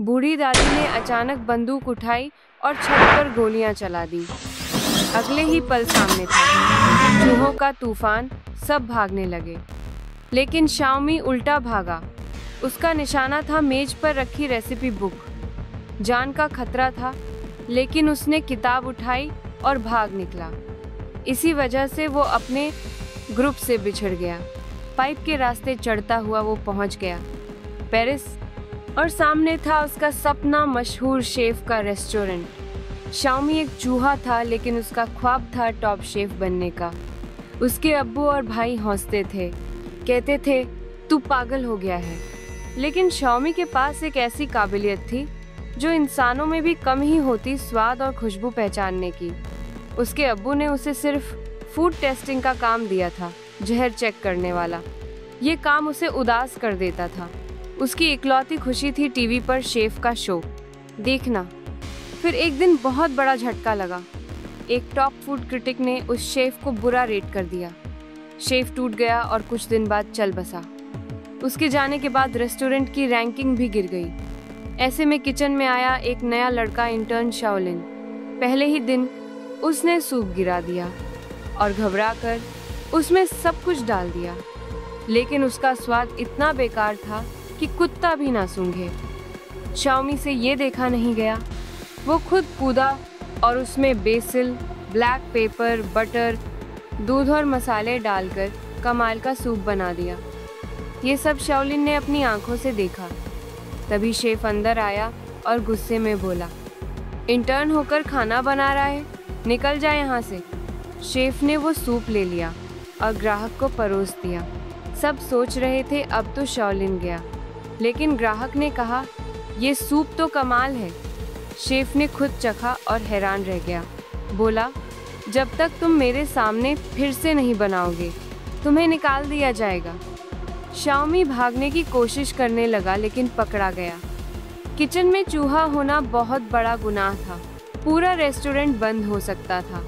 बूढ़ी दादी ने अचानक बंदूक उठाई और छत पर गोलियां चला दी। अगले ही पल सामने था चूहों का तूफान, सब भागने लगे। लेकिन शाओमी उल्टा भागा। उसका निशाना था मेज पर रखी रेसिपी बुक। जान का खतरा था, लेकिन उसने किताब उठाई और भाग निकला। इसी वजह से वो अपने ग्रुप से बिछड़ गया। पाइप के रास्ते चढ़ता हुआ वो पहुंच गया पेरिस, और सामने था उसका सपना, मशहूर शेफ का रेस्टोरेंट। शाओमी एक चूहा था, लेकिन उसका ख्वाब था टॉप शेफ बनने का। उसके अब्बू और भाई हंसते थे, कहते थे तू पागल हो गया है। लेकिन शाओमी के पास एक ऐसी काबिलियत थी जो इंसानों में भी कम ही होती, स्वाद और खुशबू पहचानने की। उसके अब्बू ने उसे सिर्फ फूड टेस्टिंग का काम दिया था, जहर चेक करने वाला। ये काम उसे उदास कर देता था। उसकी इकलौती खुशी थी टीवी पर शेफ का शो देखना। फिर एक दिन बहुत बड़ा झटका लगा। एक टॉप फूड क्रिटिक ने उस शेफ को बुरा रेट कर दिया। शेफ टूट गया और कुछ दिन बाद चल बसा। उसके जाने के बाद रेस्टोरेंट की रैंकिंग भी गिर गई। ऐसे में किचन में आया एक नया लड़का, इंटर्न शाओलिन। पहले ही दिन उसने सूप गिरा दिया और घबराकर उसमें सब कुछ डाल दिया। लेकिन उसका स्वाद इतना बेकार था कि कुत्ता भी ना सूंघे। शाओमी से ये देखा नहीं गया। वो खुद कूदा और उसमें बेसिल, ब्लैक पेपर, बटर, दूध और मसाले डालकर कमाल का सूप बना दिया। ये सब शाओलिन ने अपनी आंखों से देखा। तभी शेफ अंदर आया और गुस्से में बोला, इंटर्न होकर खाना बना रहा है, निकल जा यहाँ से। शेफ ने वो सूप ले लिया और ग्राहक को परोस दिया। सब सोच रहे थे अब तो शाओलिन गया, लेकिन ग्राहक ने कहा ये सूप तो कमाल है। शेफ ने खुद चखा और हैरान रह गया। बोला, जब तक तुम मेरे सामने फिर से नहीं बनाओगे, तुम्हें निकाल दिया जाएगा। शाओमी भागने की कोशिश करने लगा, लेकिन पकड़ा गया। किचन में चूहा होना बहुत बड़ा गुनाह था। पूरा रेस्टोरेंट बंद हो सकता था।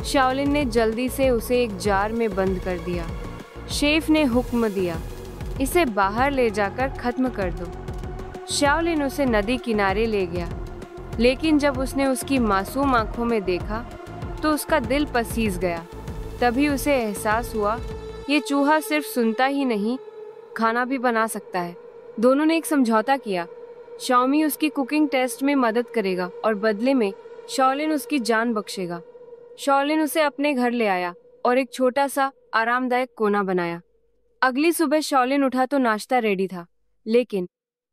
शाओलिन ने जल्दी से उसे एक जार में बंद कर दिया। शेफ ने हुक्म दिया, इसे बाहर ले जाकर खत्म कर दो। शाओलिन उसे नदी किनारे ले गया, लेकिन जब उसने उसकी मासूम आंखों में देखा तो उसका दिल पसीज गया। तभी उसे एहसास हुआ, ये चूहा सिर्फ सुनता ही नहीं, खाना भी बना सकता है। दोनों ने एक समझौता किया। शाओमी उसकी कुकिंग टेस्ट में मदद करेगा और बदले में शाओलिन उसकी जान बख्शेगा। शाओलिन उसे अपने घर ले आया और एक छोटा सा आरामदायक कोना बनाया। अगली सुबह शाओलिन उठा तो नाश्ता रेडी था, लेकिन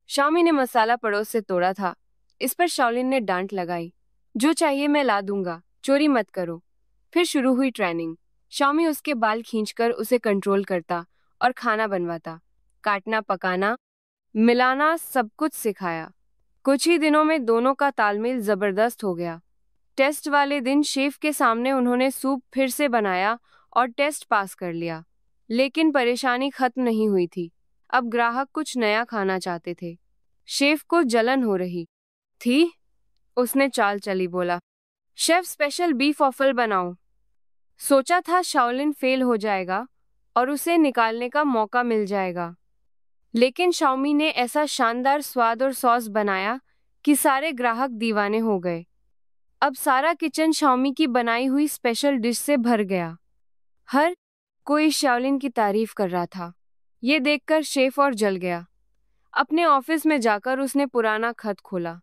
शाओमी ने मसाला पड़ोस से तोड़ा था। इस पर शाओलिन ने डांट लगाई, जो चाहिए मैं ला दूंगा, चोरी मत करो। फिर शुरू हुई ट्रेनिंग। शाओमी उसके बाल खींचकर उसे कंट्रोल करता और खाना बनवाता, काटना, पकाना, मिलाना, सब कुछ सिखाया। कुछ ही दिनों में दोनों का तालमेल जबरदस्त हो गया। टेस्ट वाले दिन शेफ के सामने उन्होंने सूप फिर से बनाया और टेस्ट पास कर लिया। लेकिन परेशानी खत्म नहीं हुई थी। अब ग्राहक कुछ नया खाना चाहते थे। शेफ को जलन हो रही थी। उसने चाल चली, बोला, शेफ स्पेशल बीफ ऑफल बनाओ। सोचा था शाओलिन फेल हो जाएगा और उसे निकालने का मौका मिल जाएगा, लेकिन शाओमी ने ऐसा शानदार स्वाद और सॉस बनाया कि सारे ग्राहक दीवाने हो गए। अब सारा किचन शाओमी की बनाई हुई स्पेशल डिश से भर गया। हर कोई शाओलिन की तारीफ कर रहा था। ये देखकर शेफ और जल गया। अपने ऑफिस में जाकर उसने पुराना खत खोला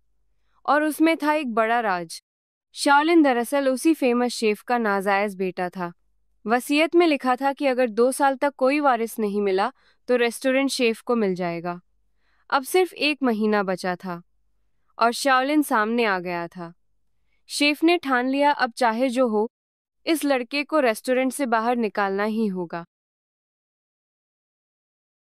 और उसमें था एक बड़ा राज। शाओलिन दरअसल उसी फेमस शेफ का नाजायज बेटा था। वसीयत में लिखा था कि अगर 2 साल तक कोई वारिस नहीं मिला तो रेस्टोरेंट शेफ को मिल जाएगा। अब सिर्फ 1 महीना बचा था और शाओलिन सामने आ गया था। शेफ ने ठान लिया, अब चाहे जो हो, इस लड़के को रेस्टोरेंट से बाहर निकालना ही होगा।